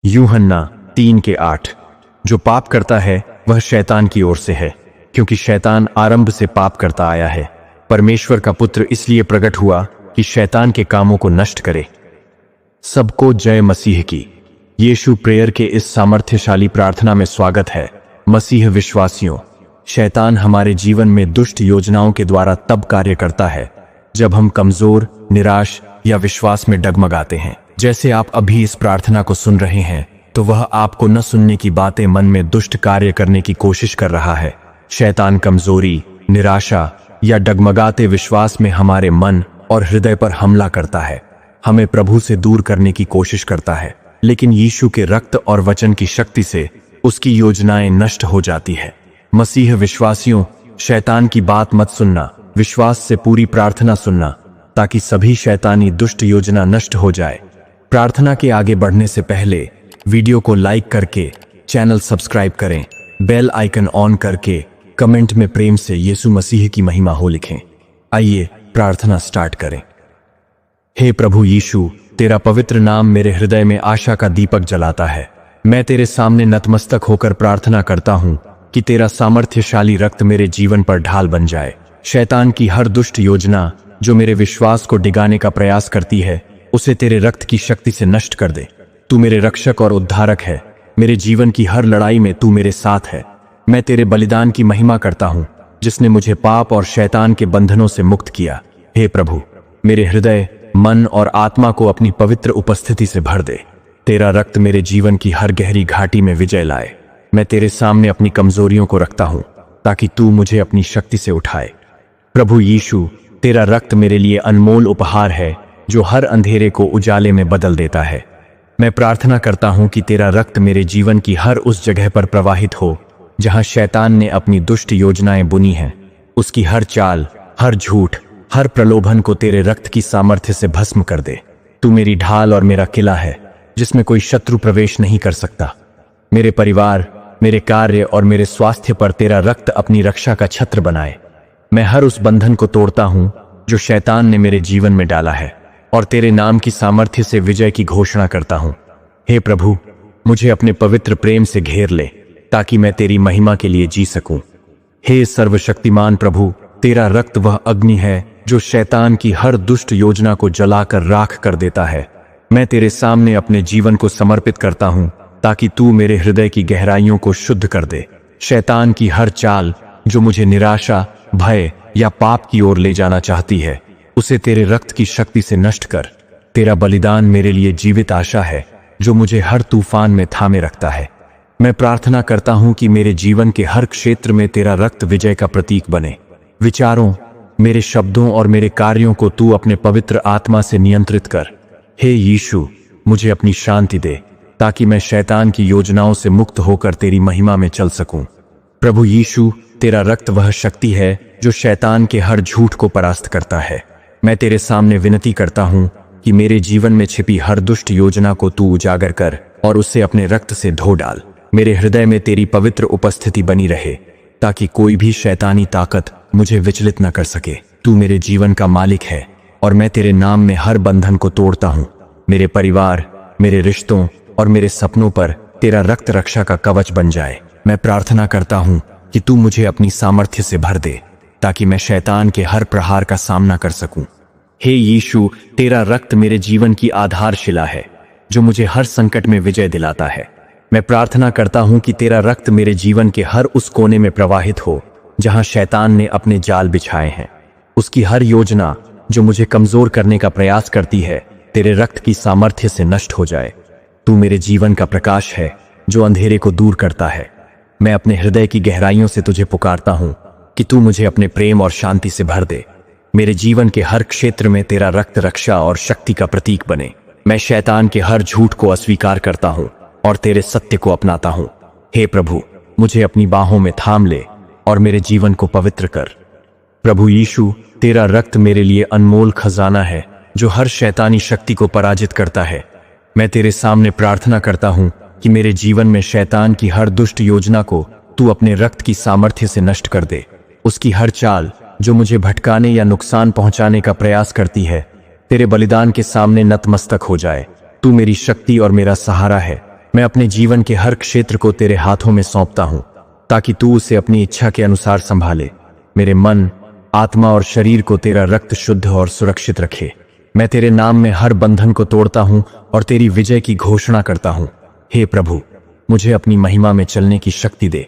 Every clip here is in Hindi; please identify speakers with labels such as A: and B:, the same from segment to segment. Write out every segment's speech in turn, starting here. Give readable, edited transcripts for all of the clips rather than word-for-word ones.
A: यूहन्ना 3:8। जो पाप करता है वह शैतान की ओर से है, क्योंकि शैतान आरंभ से पाप करता आया है। परमेश्वर का पुत्र इसलिए प्रकट हुआ कि शैतान के कामों को नष्ट करे। सबको जय मसीह की। यीशु प्रेयर के इस सामर्थ्यशाली प्रार्थना में स्वागत है। मसीह विश्वासियों, शैतान हमारे जीवन में दुष्ट योजनाओं के द्वारा तब कार्य करता है जब हम कमजोर, निराश या विश्वास में डगमगाते हैं। जैसे आप अभी इस प्रार्थना को सुन रहे हैं, तो वह आपको न सुनने की बातें मन में दुष्ट कार्य करने की कोशिश कर रहा है। शैतान कमजोरी, निराशा या डगमगाते विश्वास में हमारे मन और हृदय पर हमला करता है, हमें प्रभु से दूर करने की कोशिश करता है। लेकिन यीशु के रक्त और वचन की शक्ति से उसकी योजनाएं नष्ट हो जाती है। मसीह विश्वासियों, शैतान की बात मत सुनना, विश्वास से पूरी प्रार्थना सुनना, ताकि सभी शैतानी दुष्ट योजना नष्ट हो जाए। प्रार्थना के आगे बढ़ने से पहले वीडियो को लाइक करके चैनल सब्सक्राइब करें, बेल आइकन ऑन करके कमेंट में प्रेम से यीशु मसीह की महिमा हो लिखें। आइए प्रार्थना स्टार्ट करें। हे प्रभु यीशु, तेरा पवित्र नाम मेरे हृदय में आशा का दीपक जलाता है। मैं तेरे सामने नतमस्तक होकर प्रार्थना करता हूँ कि तेरा सामर्थ्यशाली रक्त मेरे जीवन पर ढाल बन जाए। शैतान की हर दुष्ट योजना जो मेरे विश्वास को डिगाने का प्रयास करती है, उसे तेरे रक्त की शक्ति से नष्ट कर दे। तू मेरे रक्षक और उद्धारक है। मेरे जीवन की हर लड़ाई में तू मेरे साथ है। मैं तेरे बलिदान की महिमा करता हूँ, जिसने मुझे पाप और शैतान के बंधनों से मुक्त किया। हे प्रभु, मेरे हृदय, मन और आत्मा को अपनी पवित्र उपस्थिति से भर दे। तेरा रक्त मेरे जीवन की हर गहरी घाटी में विजय लाए। मैं तेरे सामने अपनी कमजोरियों को रखता हूँ, ताकि तू मुझे अपनी शक्ति से उठाए। प्रभु यीशु, तेरा रक्त मेरे लिए अनमोल उपहार है, जो हर अंधेरे को उजाले में बदल देता है। मैं प्रार्थना करता हूं कि तेरा रक्त मेरे जीवन की हर उस जगह पर प्रवाहित हो जहां शैतान ने अपनी दुष्ट योजनाएं बुनी हैं। उसकी हर चाल, हर झूठ, हर प्रलोभन को तेरे रक्त की सामर्थ्य से भस्म कर दे। तू मेरी ढाल और मेरा किला है, जिसमें कोई शत्रु प्रवेश नहीं कर सकता। मेरे परिवार, मेरे कार्य और मेरे स्वास्थ्य पर तेरा रक्त अपनी रक्षा का छत्र बनाए। मैं हर उस बंधन को तोड़ता हूं जो शैतान ने मेरे जीवन में डाला है, और तेरे नाम की सामर्थ्य से विजय की घोषणा करता हूं। हे प्रभु, मुझे अपने पवित्र प्रेम से घेर ले, ताकि मैं तेरी महिमा के लिए जी सकूं। हे सर्वशक्तिमान प्रभु, तेरा रक्त वह अग्नि है जो शैतान की हर दुष्ट योजना को जलाकर राख कर देता है। मैं तेरे सामने अपने जीवन को समर्पित करता हूं, ताकि तू मेरे हृदय की गहराइयों को शुद्ध कर दे। शैतान की हर चाल जो मुझे निराशा, भय या पाप की ओर ले जाना चाहती है, उसे तेरे रक्त की शक्ति से नष्ट कर। तेरा बलिदान मेरे लिए जीवित आशा है, जो मुझे हर तूफान में थामे रखता है। मैं प्रार्थना करता हूं कि मेरे जीवन के हर क्षेत्र में तेरा रक्त विजय का प्रतीक बने। विचारों, मेरे शब्दों और मेरे कार्यों को तू अपने पवित्र आत्मा से नियंत्रित कर। हे यीशु, मुझे अपनी शांति दे, ताकि मैं शैतान की योजनाओं से मुक्त होकर तेरी महिमा में चल सकूं। प्रभु यीशु, तेरा रक्त वह शक्ति है जो शैतान के हर झूठ को परास्त करता है। मैं तेरे सामने विनती करता हूं कि मेरे जीवन में छिपी हर दुष्ट योजना को तू उजागर कर और उसे अपने रक्त से धो डाल। मेरे हृदय में तेरी पवित्र उपस्थिति बनी रहे, ताकि कोई भी शैतानी ताकत मुझे विचलित न कर सके। तू मेरे जीवन का मालिक है, और मैं तेरे नाम में हर बंधन को तोड़ता हूं। मेरे परिवार, मेरे रिश्तों और मेरे सपनों पर तेरा रक्त रक्षा का कवच बन जाए। मैं प्रार्थना करता हूं कि तू मुझे अपनी सामर्थ्य से भर दे, ताकि मैं शैतान के हर प्रहार का सामना कर सकूं। हे यीशु, तेरा रक्त मेरे जीवन की आधारशिला है, जो मुझे हर संकट में विजय दिलाता है। मैं प्रार्थना करता हूं कि तेरा रक्त मेरे जीवन के हर उस कोने में प्रवाहित हो जहां शैतान ने अपने जाल बिछाए हैं। उसकी हर योजना जो मुझे कमजोर करने का प्रयास करती है, तेरे रक्त की सामर्थ्य से नष्ट हो जाए। तू मेरे जीवन का प्रकाश है, जो अंधेरे को दूर करता है। मैं अपने हृदय की गहराइयों से तुझे पुकारता हूं कि तू मुझे अपने प्रेम और शांति से भर दे। मेरे जीवन के हर क्षेत्र में तेरा रक्त रक्षा और शक्ति का प्रतीक बने। मैं शैतान के हर झूठ को अस्वीकार करता हूं और तेरे सत्य को अपनाता हूं। हे प्रभु, मुझे अपनी बाहों में थाम ले और मेरे जीवन को पवित्र कर। प्रभु यीशु, तेरा रक्त मेरे लिए अनमोल खजाना है, जो हर शैतानी शक्ति को पराजित करता है। मैं तेरे सामने प्रार्थना करता हूं कि मेरे जीवन में शैतान की हर दुष्ट योजना को तू अपने रक्त की सामर्थ्य से नष्ट कर दे। उसकी हर चाल जो मुझे भटकाने या नुकसान पहुंचाने का प्रयास करती है, तेरे बलिदान के सामने नतमस्तक हो जाए। तू मेरी शक्ति और मेरा सहारा है, मैं अपने जीवन के हर क्षेत्र को तेरे हाथों में सौंपता हूं, ताकि तू उसे अपनी इच्छा के अनुसार संभाले। मेरे मन, आत्मा और शरीर को तेरा रक्त शुद्ध और सुरक्षित रखे। मैं तेरे नाम में हर बंधन को तोड़ता हूं और तेरी विजय की घोषणा करता हूं। हे प्रभु, मुझे अपनी महिमा में चलने की शक्ति दे।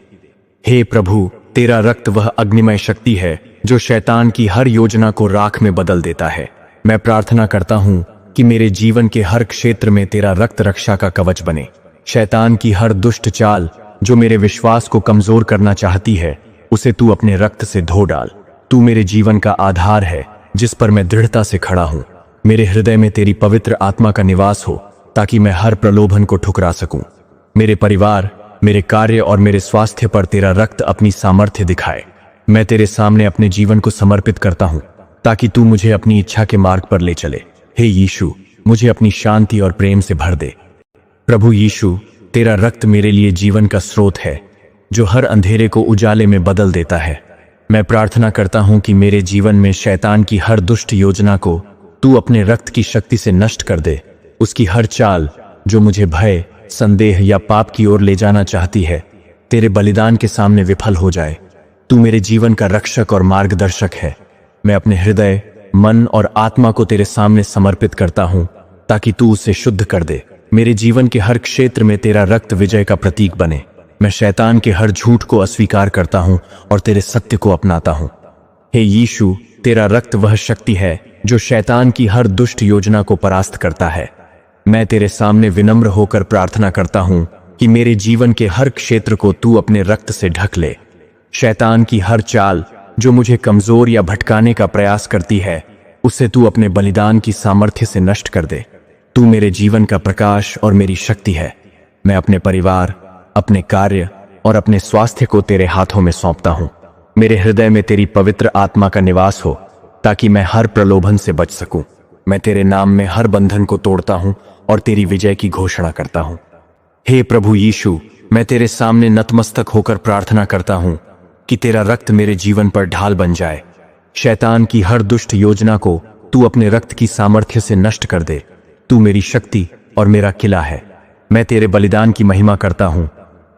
A: हे प्रभु, तेरा रक्त वह अग्निमय शक्ति है जो शैतान की हर योजना को राख में बदल देता है। मैं प्रार्थना करता हूं कि मेरे जीवन के हर क्षेत्र में तेरा रक्त रक्षा का कवच बने। शैतान की हर दुष्ट चाल जो मेरे विश्वास को कमजोर करना चाहती है, उसे तू अपने रक्त से धो डाल। तू मेरे जीवन का आधार है जिस पर मैं दृढ़ता से खड़ा हूं। मेरे हृदय में तेरी पवित्र आत्मा का निवास हो, ताकि मैं हर प्रलोभन को ठुकरा सकूं। मेरे परिवार, मेरे कार्य और मेरे स्वास्थ्य पर तेरा रक्त अपनी सामर्थ्य दिखाए। मैं तेरे सामने अपने जीवन को समर्पित करता हूं, ताकि तू मुझे अपनी इच्छा के मार्ग पर ले चले। हे यीशु, मुझे अपनी शांति और प्रेम से भर दे। प्रभु यीशु, तेरा रक्त मेरे लिए जीवन का स्रोत है जो हर अंधेरे को उजाले में बदल देता है। मैं प्रार्थना करता हूं कि मेरे जीवन में शैतान की हर दुष्ट योजना को तू अपने रक्त की शक्ति से नष्ट कर दे। उसकी हर चाल जो मुझे भय, संदेह या पाप की ओर ले जाना चाहती है, तेरे बलिदान के सामने विफल हो जाए। तू मेरे जीवन का रक्षक और मार्गदर्शक है। मैं अपने हृदय, मन और आत्मा को तेरे सामने समर्पित करता हूं, ताकि तू उसे शुद्ध कर दे। मेरे जीवन के हर क्षेत्र में तेरा रक्त विजय का प्रतीक बने। मैं शैतान के हर झूठ को अस्वीकार करता हूं और तेरे सत्य को अपनाता हूं। हे यीशु, तेरा रक्त वह शक्ति है जो शैतान की हर दुष्ट योजना को परास्त करता है। मैं तेरे सामने विनम्र होकर प्रार्थना करता हूं कि मेरे जीवन के हर क्षेत्र को तू अपने रक्त से ढक ले। शैतान की हर चाल जो मुझे कमजोर या भटकाने का प्रयास करती है, उसे तू अपने बलिदान की सामर्थ्य से नष्ट कर दे। तू मेरे जीवन का प्रकाश और मेरी शक्ति है। मैं अपने परिवार, अपने कार्य और अपने स्वास्थ्य को तेरे हाथों में सौंपता हूं। मेरे हृदय में तेरी पवित्र आत्मा का निवास हो, ताकि मैं हर प्रलोभन से बच सकूं। मैं तेरे नाम में हर बंधन को तोड़ता हूं और तेरी विजय की घोषणा करता हूं। हे प्रभु यीशु, मैं तेरे सामने नतमस्तक होकर प्रार्थना करता हूं कि तेरा रक्त मेरे जीवन पर ढाल बन जाए। शैतान की हर दुष्ट योजना को तू अपने रक्त की सामर्थ्य से नष्ट कर दे। तू मेरी शक्ति और मेरा किला है। मैं तेरे बलिदान की महिमा करता हूं,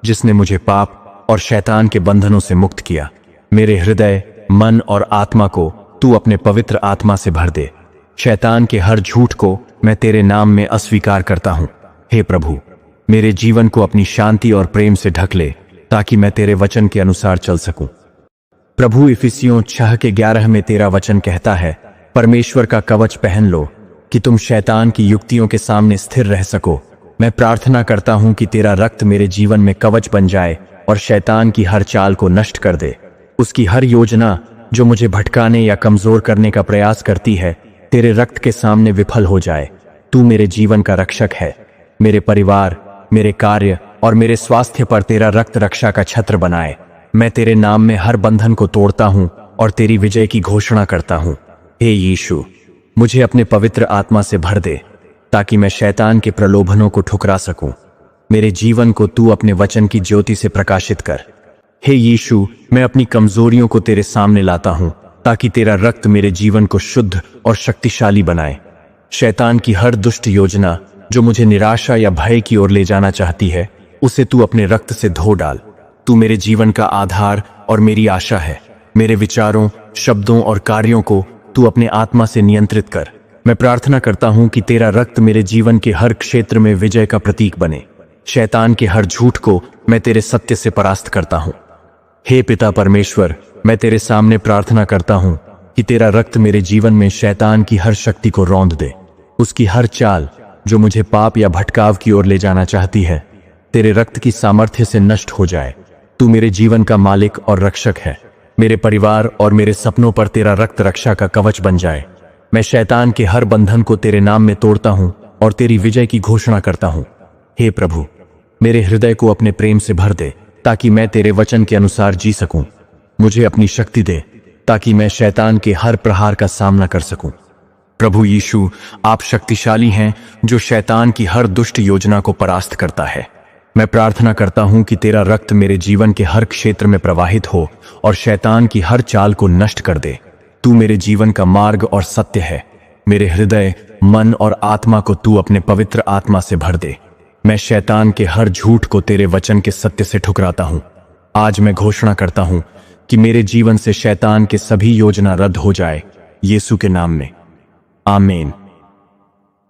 A: जिसने मुझे पाप और शैतान के बंधनों से मुक्त किया। मेरे हृदय, मन और आत्मा को तू अपने पवित्र आत्मा से भर दे। शैतान के हर झूठ को मैं तेरे नाम में अस्वीकार करता हूं। हे प्रभु, मेरे जीवन को अपनी शांति और प्रेम से ढक ले, ताकि मैं तेरे वचन के अनुसार चल सकूं। प्रभु, इफिसियों 6:11 में तेरा वचन कहता है, परमेश्वर का कवच पहन लो कि तुम शैतान की युक्तियों के सामने स्थिर रह सको। मैं प्रार्थना करता हूं कि तेरा रक्त मेरे जीवन में कवच बन जाए और शैतान की हर चाल को नष्ट कर दे। उसकी हर योजना जो मुझे भटकाने या कमजोर करने का प्रयास करती है, तेरे रक्त के सामने विफल हो जाए। तू मेरे जीवन का रक्षक है। मेरे परिवार, मेरे कार्य और मेरे स्वास्थ्य पर तेरा रक्त रक्षा का छत्र बनाए। मैं तेरे नाम में हर बंधन को तोड़ता हूं और तेरी विजय की घोषणा करता हूं। हे यीशु, मुझे अपने पवित्र आत्मा से भर दे, ताकि मैं शैतान के प्रलोभनों को ठुकरा सकूं। मेरे जीवन को तू अपने वचन की ज्योति से प्रकाशित कर। हे यीशु, मैं अपनी कमजोरियों को तेरे सामने लाता हूं, ताकि तेरा रक्त मेरे जीवन को शुद्ध और शक्तिशाली बनाए। शैतान की हर दुष्ट योजना जो मुझे निराशा या भय की ओर ले जाना चाहती है, उसे तू अपने रक्त से धो डाल। तू मेरे जीवन का आधार और मेरी आशा है। मेरे विचारों, शब्दों और कार्यों को तू अपने आत्मा से नियंत्रित कर। मैं प्रार्थना करता हूं कि तेरा रक्त मेरे जीवन के हर क्षेत्र में विजय का प्रतीक बने। शैतान के हर झूठ को मैं तेरे सत्य से परास्त करता हूं। हे पिता परमेश्वर, मैं तेरे सामने प्रार्थना करता हूं कि तेरा रक्त मेरे जीवन में शैतान की हर शक्ति को रौंद दे। उसकी हर चाल जो मुझे पाप या भटकाव की ओर ले जाना चाहती है, तेरे रक्त की सामर्थ्य से नष्ट हो जाए। तू मेरे जीवन का मालिक और रक्षक है। मेरे परिवार और मेरे सपनों पर तेरा रक्त रक्षा का कवच बन जाए। मैं शैतान के हर बंधन को तेरे नाम में तोड़ता हूं और तेरी विजय की घोषणा करता हूं। हे प्रभु, मेरे हृदय को अपने प्रेम से भर दे, ताकि मैं तेरे वचन के अनुसार जी सकूं। मुझे अपनी शक्ति दे, ताकि मैं शैतान के हर प्रहार का सामना कर सकूं। प्रभु यीशु, आप शक्तिशाली हैं जो शैतान की हर दुष्ट योजना को परास्त करता है। मैं प्रार्थना करता हूं कि तेरा रक्त मेरे जीवन के हर क्षेत्र में प्रवाहित हो और शैतान की हर चाल को नष्ट कर दे। तू मेरे जीवन का मार्ग और सत्य है। मेरे हृदय, मन और आत्मा को तू अपने पवित्र आत्मा से भर दे। मैं शैतान के हर झूठ को तेरे वचन के सत्य से ठुकराता हूं। आज मैं घोषणा करता हूं कि मेरे जीवन से शैतान के सभी योजना रद्द हो जाए, यीशु के नाम में, आमीन।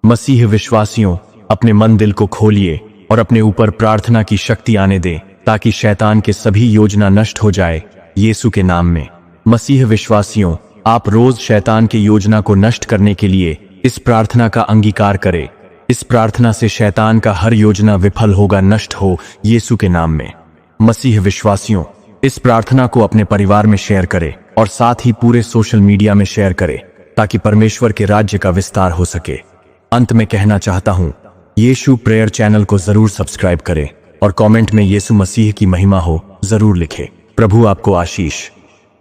A: मसीह विश्वासियों, अपने मन दिल को खोलिए और अपने ऊपर प्रार्थना की शक्ति आने दें ताकि शैतान के सभी योजना नष्ट हो जाए, यीशु के नाम में। मसीह विश्वासियों, आप रोज शैतान की योजना को नष्ट करने के लिए इस प्रार्थना का अंगीकार करें। इस प्रार्थना से शैतान का हर योजना विफल होगा, नष्ट हो, यीशु के नाम में। मसीह विश्वासियों, इस प्रार्थना को अपने परिवार में शेयर करें और साथ ही पूरे सोशल मीडिया में शेयर करें ताकि परमेश्वर के राज्य का विस्तार हो सके। अंत में कहना चाहता हूं, यीशु प्रेयर चैनल को जरूर सब्सक्राइब करें और कमेंट में यीशु मसीह की महिमा हो जरूर लिखें। प्रभु आपको आशीष।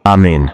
A: आमीन।